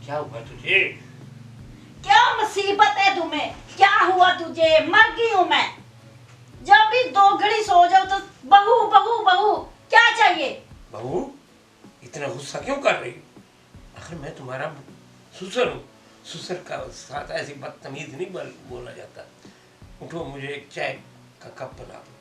क्या हुआ तुझे? क्या मुसीबत है तुम्हें? क्या हुआ तुझे? मर गई हूँ मैं। जब भी 2 घड़ी सो जाओ तो बहू बहू बहू, क्या चाहिए? बहू, इतना गुस्सा क्यों कर रही? आखिर मैं तुम्हारा ससुर हूँ। ससुर का साथ ऐसी बदतमीज नहीं बोला जाता। उठो, मुझे एक चाय का कप बना दो।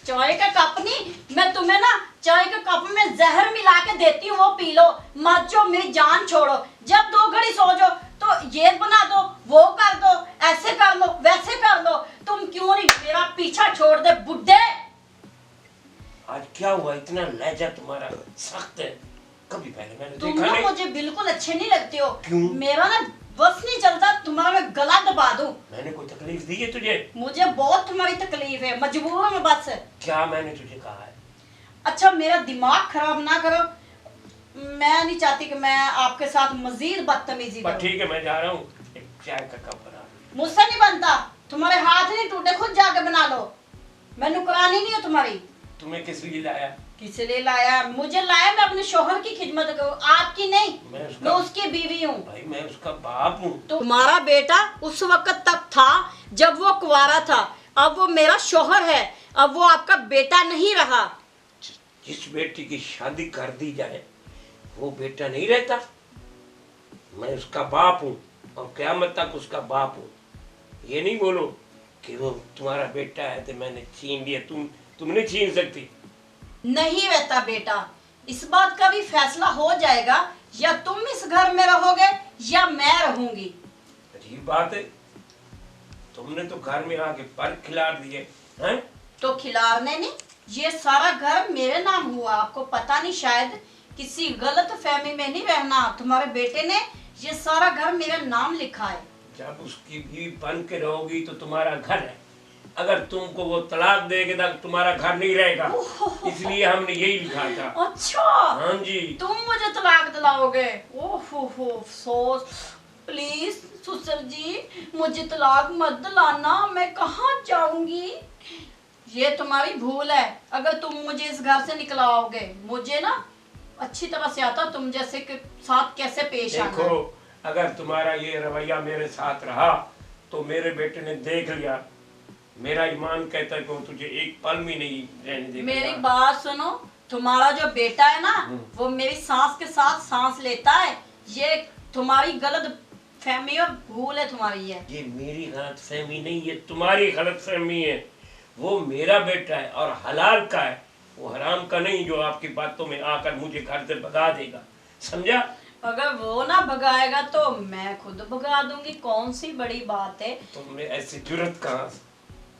चाय का कप नहीं, मैं तुम्हें ना चाय के कप में जहर मिला के देती हूँ, वो पी लो, मर जाओ, मेरी जान छोड़ो। जब 2 घड़ी सो जाओ तो ये बना दो, वो कर दो, ऐसे कर लो, वैसे कर लो। तुम क्यों नहीं मेरा पीछा छोड़ दे बुड्ढे? आज क्या हुआ? इतना लहजा तुम्हारा सख्त है, कभी पहले मैंने तुम देखा ना नहीं। मुझे बिल्कुल अच्छे नहीं लगते हो। क्यों? मेरा ना बस नहीं चलता, तुम्हारा मैं गला दबा दूं। मैंने कोई तकलीफ दी है तुझे? मुझे बहुत तुम्हारी तकलीफ है, मजबूर हूं मैं बस। क्या मैंने तुझे कहा है? अच्छा, मेरा दिमाग खराब ना करो। मैं नहीं चाहती कि मैं आपके साथ मजीद बदतमीजी पर करूं। ठीक है, मैं जा रहा हूँ। एक चाय का कप बना दो। मुझसे नहीं बनता, तुम्हारे हाथ नहीं टूटे, खुद जाके बना लो। मैं नुकरानी नहीं हूँ तुम्हारी। तुम्हें किस लिए लाया? किस लिए लाया? मुझे लाया, मैं अपने शोहर की खिदमत करूं, आपकी नहीं। मैं उसकी बीवी हूँ। भाई, मैं उसका बाप हूँ। तुम्हारा बेटा उस वक्त तक था जब वो कुंवारा था, अब वो मेरा शोहर है, अब वो आपका बेटा नहीं रहा। जिस बेटी की शादी कर दी जाए वो बेटा नहीं रहता। मैं उसका बाप हूँ और क़यामत तक उसका बाप हूँ। ये नहीं बोलो कि वो तुम्हारा बेटा है तो मैंने छीन लिया। तुम नहीं छीन सकती। नहीं रहता बेटा, इस बात का भी फैसला हो जाएगा, या तुम इस घर में रहोगे या मैं रहूंगी। अजीब बात है, तुमने तो घर में आके पर खिला दिए हैं। तो खिलाने नहीं, ये सारा घर मेरे नाम हुआ, आपको पता नहीं, शायद किसी गलत फहमी में नहीं रहना। तुम्हारे बेटे ने ये सारा घर मेरा नाम लिखा है। जब उसकी बीवी बन के रहोगी तो तुम्हारा घर है। अगर तुमको वो तलाक देगी तो तुम्हारा घर नहीं रहेगा, इसलिए हमने यही लिखा था। अच्छा, हाँ जी। तुम मुझे तलाक दिलाओगे? ओहो अफसोस। प्लीज ससुर जी, मुझे तलाक मत दिलाना, मैं कहाँ जाऊंगी? ये तुम्हारी भूल है। अगर तुम मुझे इस घर से निकलाओगे, मुझे ना अच्छी तरह से आता तुम जैसे के साथ कैसे पेश आना। देखो, अगर तुम्हारा ये रवैया मेरे साथ रहा तो मेरे बेटे ने देख लिया। मेरा ईमान कहता है कि वो तुझे एक पल भी नहीं रहने देगा। मेरी बात सुनो, तुम्हारा जो बेटा है ना, वो मेरी सांस के साथ सांस लेता है। ये तुम्हारी गलत फहमी और भूल है तुम्हारी है। ये मेरी गलत फहमी नहीं, ये तुम्हारी गलत फहमी है। वो मेरा बेटा है और हलाल का है, वो हराम का नहीं जो आपकी बातों में आकर मुझे घर से भगा देगा। समझा? अगर वो ना भगाएगा तो मैं खुद भगा दूंगी, कौन सी बड़ी बात है। तुमने ऐसी जुर्रत कहाँ से?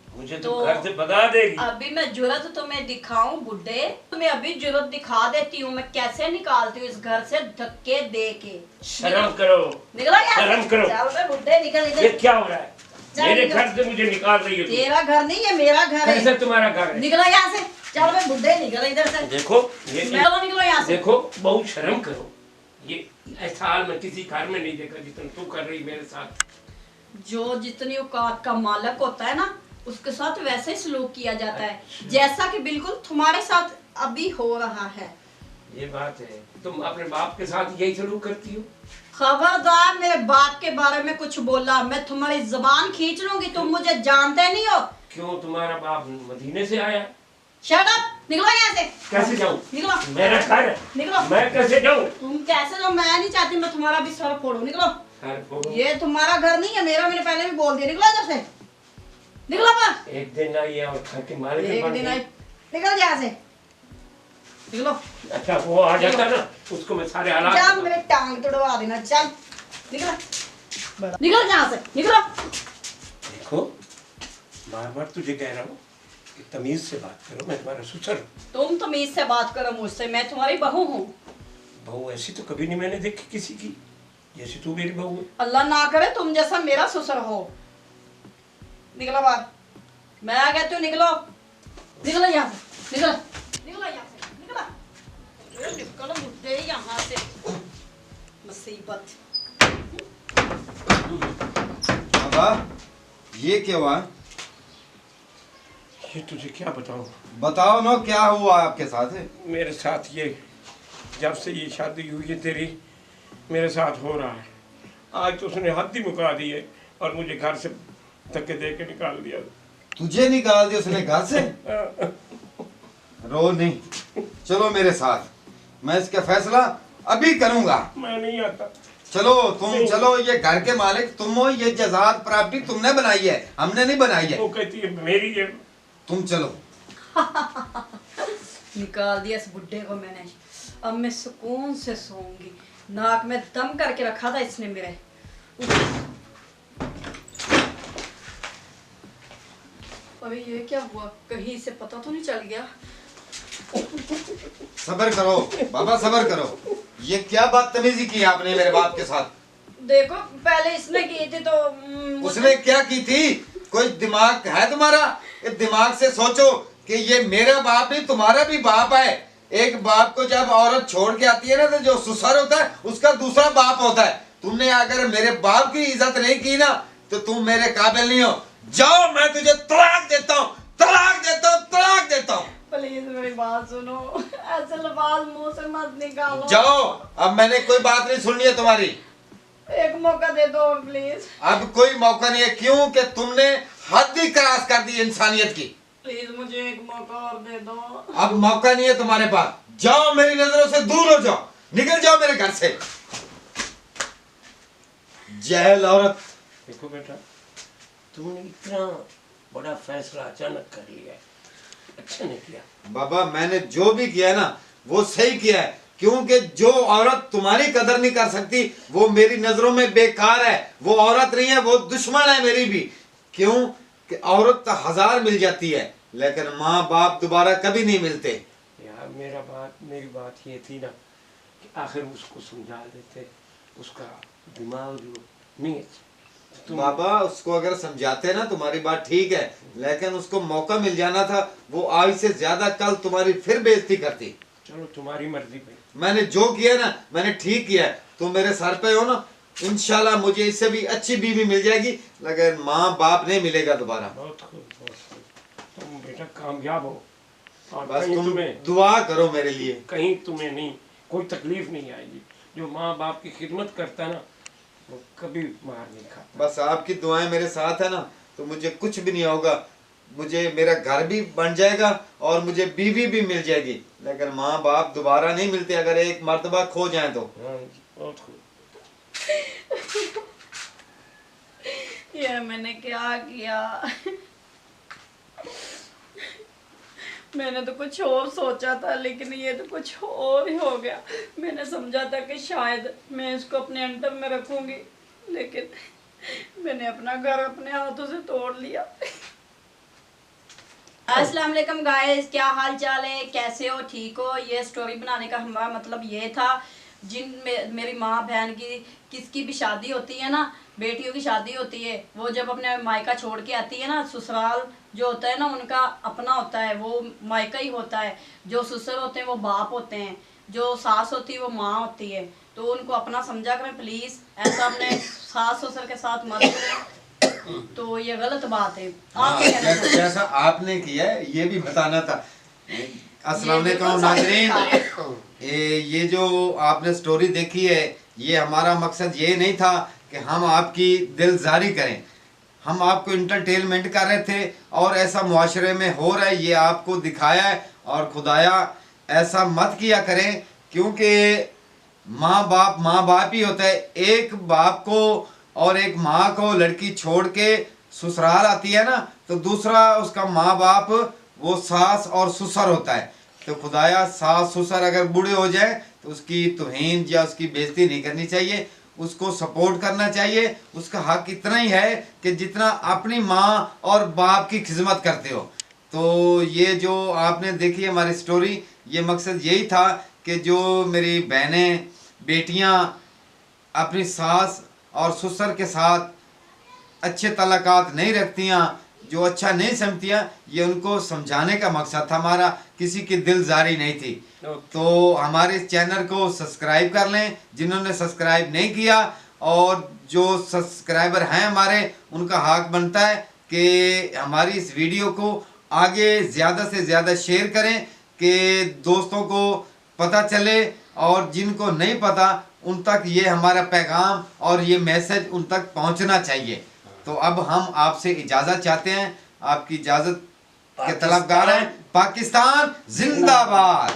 मुझे तो तो घर से भगा देगी। अभी मैं जुर्रत तुम्हें दिखाऊं बुड्ढे? तुम्हें अभी जुर्रत दिखा देती हूँ मैं कैसे निकालती हूँ इस घर से धक्के दे के। शर्म करो। निकलो यहाँ से। शर्म करो। चल बे बुड्ढे, निकल ये इधर। क्या हो रहा है? चल मेरे निकल। घर से मुझे निकाल रही है तुम। तेरा घर नहीं, ये मेरा घर है। कैसे तुम्हारा घर है? निकलो यहाँ से। चल बे बुड्ढे, निकल इधर से। देखो ये निकलो यहाँ से। देखो, बहुत शर्म करो। ये ऐसा हाल मैं किसी घर में नहीं देखा जितना तू कर रही मेरे साथ। जो जितनी औकात का मालक होता है ना, उसके साथ वैसे ही सलूक किया जाता है, जैसा कि बिल्कुल तुम्हारे साथ अभी हो रहा है। ये बात है, तुम अपने बाप के साथ यही सलूक करती हो? खबरदार मेरे बाप के बारे में कुछ बोला, मैं तुम्हारी जुबान खींच लूंगी। तुम मुझे जानते नहीं हो। क्यों, तुम्हारा बाप मदीने से आया? शट अप, निकलो यहाँ से। कैसे जाऊँ? निकलो। मेरा घर है। निकलो। मैं कैसे जाऊँ? तुम कैसे जाओ? मैं नहीं चाहती मैं तुम्हारा भी सर फोड़ूं। निकलो। सर फोड़ो? ये तुम्हारा घर नहीं है, मेरा। मैंने पहले भी बोल दिया। निकलो इधर से। निकलो पर। एक दिन आई और घर के मालिक एक बन दिन गई। आई। निकल यहाँ से। निकलो। अच्छा, वो आ जाता ना, उसको मैं सारे हालात जा, बताऊं। मेरे टांग तोड़वा देना। चल निकल, निकल यहाँ से, निकलो। देखो, बार बार तुझे कह रहा हूँ कि तमीज से बात करो। मैं तुम्हारा ससुर हूँ। तुम तमीज से बात करो मुझसे, मैं तुम्हारी बहू हूँ। बहू ऐसी तो कभी नहीं मैंने देखी किसी की, जैसी तू मेरी बहू है। अल्लाह ना करे तुम जैसा मेरा ससुर हो। निकलो बाहर। मैं कहती हूँ निकलो। निकलो यहाँ से, निकलो। निकलो यहाँ से, निकलो। अरे निकलो मुझे यहाँ से। मुसीबत। बाबा, ये क्या हुआ? ये तुझे क्या बताऊं? बताओ ना, क्या हुआ आपके साथ? मेरे साथ ये, जब से ये शादी हुई है तेरी, मेरे साथ हो रहा है। आज तो उसने हद ही मुका दी है और मुझे घर से धक्के दे के निकाल दिया। तुझे निकाल दिया उसने घर से? रो नहीं, चलो मेरे साथ, मैं इसका फैसला अभी करूंगा। मैं नहीं आता। चलो तुम चलो, ये घर के मालिक तुम हो, ये जजात प्रॉपर्टी तुमने बनाई है, हमने नहीं बनाई है। वो कहती है मेरी है। तुम चलो। निकाल दिया इस बुड्ढे को मैंने। अब मैं सुकून से सोऊंगी। नाक में दम करके रखा था इसने मेरे। अभी ये क्या हुआ, कहीं इसे पता तो नहीं चल गया? सबर करो बाबा, सबर करो। ये क्या बदतमीजी की आपने मेरे बाप के साथ? देखो पहले इसने की थी तो उसने क्या की थी? कोई दिमाग है तुम्हारा? ये दिमाग से सोचो कि ये मेरा बाप नहीं, तुम्हारा भी बाप है। एक बाप को जब औरत छोड़ के आती है ना, तो जो ससुर होता है उसका दूसरा बाप होता है। तुमने अगर मेरे बाप की इज्जत नहीं की ना, तो तुम मेरे काबिल नहीं हो। जाओ, मैं तुझे तलाक देता हूँ, तलाक देता हूँ, तलाक देता हूँ। प्लीज मेरी बात सुनो, ऐसे लफ्ज मुंह से मत निकालो। जाओ, अब मैंने कोई बात नहीं सुननी है तुम्हारी। एक मौका दे दो प्लीज। अब कोई मौका नहीं है, क्यों कि तुमने हद ही क्रॉस कर दी इंसानियत की। प्लीज मुझे एक मौका और दे दो। अब मौका नहीं है तुम्हारे पास। जाओ, मेरी नजरों से दूर हो जाओ, निकल जाओ मेरे घर से। जहल औरत। देखो बेटा, तुमने इतना बड़ा फैसला अचानक कर लिया है, अच्छा नहीं किया। बाबा, मैंने जो भी किया ना वो सही किया है, क्योंकि जो औरत तुम्हारी कदर नहीं कर सकती वो मेरी नजरों में बेकार है। वो औरत नहीं है, वो दुश्मन है मेरी भी। क्यों कि औरत तो 1000 मिल जाती है, लेकिन माँ बाप दोबारा कभी नहीं मिलते। यार मेरी बात ये थी ना कि आखिर उसको समझा देते, उसका दिमाग जो नहीं है। बाबा, उसको अगर समझाते ना, तुम्हारी बात ठीक है, लेकिन उसको मौका मिल जाना था। वो आज से ज्यादा कल तुम्हारी फिर बेइज्जती करती। चलो तुम्हारी मर्जी भाई। मैंने जो किया ना, मैंने ठीक किया है। तुम मेरे सर पे हो ना, इंशाल्लाह मुझे इससे भी अच्छी बीवी मिल जाएगी, लेकिन माँ बाप नहीं मिलेगा दोबारा। बहुत खूब, बहुत खूब। तुम बेटा कामयाब हो और बस कहीं तुम तुम्हें दुआ करो मेरे लिए। कहीं तुम्हें नहीं कोई तकलीफ नहीं आएगी। जो माँ बाप की खिदमत करता है ना, वो कभी मार नहीं खाता। बस आपकी दुआएं मेरे साथ है ना, तो मुझे कुछ भी नहीं होगा। मुझे मेरा घर भी बन जाएगा और मुझे बीवी भी मिल जाएगी, लेकिन माँ बाप दोबारा नहीं मिलते अगर एक मर्तबा खो जाए तो। हाँ जी, बहुत खूब। ये मैंने क्या किया? मैंने तो कुछ और सोचा था, लेकिन ये तो कुछ और ही हो गया। मैंने समझा था कि शायद मैं इसको अपने अंडर में रखूंगी, लेकिन मैंने अपना घर अपने हाथों से तोड़ लिया। अस्सलाम वालेकुम गाइस, क्या हाल चाल है, कैसे हो, ठीक हो? ये स्टोरी बनाने का हमारा मतलब ये था, मेरी माँ बहन की किसकी भी शादी होती है ना, बेटियों की शादी होती है, वो जब अपने मायका छोड़ के आती है ना, ससुराल जो होता है ना उनका अपना होता है, वो मायका ही होता है। जो ससुर होते हैं वो बाप होते हैं, जो सास होती है वो माँ होती है। तो उनको अपना समझा करें प्लीज, ऐसा अपने सास ससुर के साथ मत करें, तो ये गलत बात है। आप क्या कहना चाहते हैं? जैसा आपने किया है ये भी बताना था। अस्सलाम ये वालेकुम बिल्कुल नाज़रीन, सही ये जो आपने स्टोरी देखी है, ये हमारा मकसद ये नहीं था कि हम आपकी दिलजारी करें। हम आपको इंटरटेनमेंट कर रहे थे और ऐसा मुआशरे में हो रहा है ये आपको दिखाया है। और खुदाया ऐसा मत किया करें, क्योंकि माँ बाप ही होता है। एक बाप को और एक माँ को लड़की छोड़ के ससुराल आती है ना, तो दूसरा उसका माँ बाप वो सास और ससुर होता है। तो खुदाया सास ससुर अगर बूढ़े हो जाए तो उसकी तौहीन या उसकी बेइज्जती नहीं करनी चाहिए, उसको सपोर्ट करना चाहिए। उसका हक इतना ही है कि जितना अपनी माँ और बाप की खिदमत करते हो। तो ये जो आपने देखी हमारी स्टोरी, ये मकसद यही था कि जो मेरी बहनें बेटियाँ अपनी सास और ससुर के साथ अच्छे तल्लुकात नहीं रखतियाँ, जो अच्छा नहीं समझतियाँ, ये उनको समझाने का मकसद था हमारा, किसी की दिलजारी नहीं थी। तो हमारे इस चैनल को सब्सक्राइब कर लें जिन्होंने सब्सक्राइब नहीं किया, और जो सब्सक्राइबर हैं हमारे उनका हक बनता है कि हमारी इस वीडियो को आगे ज़्यादा से ज़्यादा शेयर करें कि दोस्तों को पता चले और जिनको नहीं पता उन तक ये हमारा पैगाम और ये मैसेज उन तक पहुंचना चाहिए। तो अब हम आपसे इजाज़त चाहते हैं, आपकी इजाज़त के तलबगार हैं। पाकिस्तान जिंदाबाद।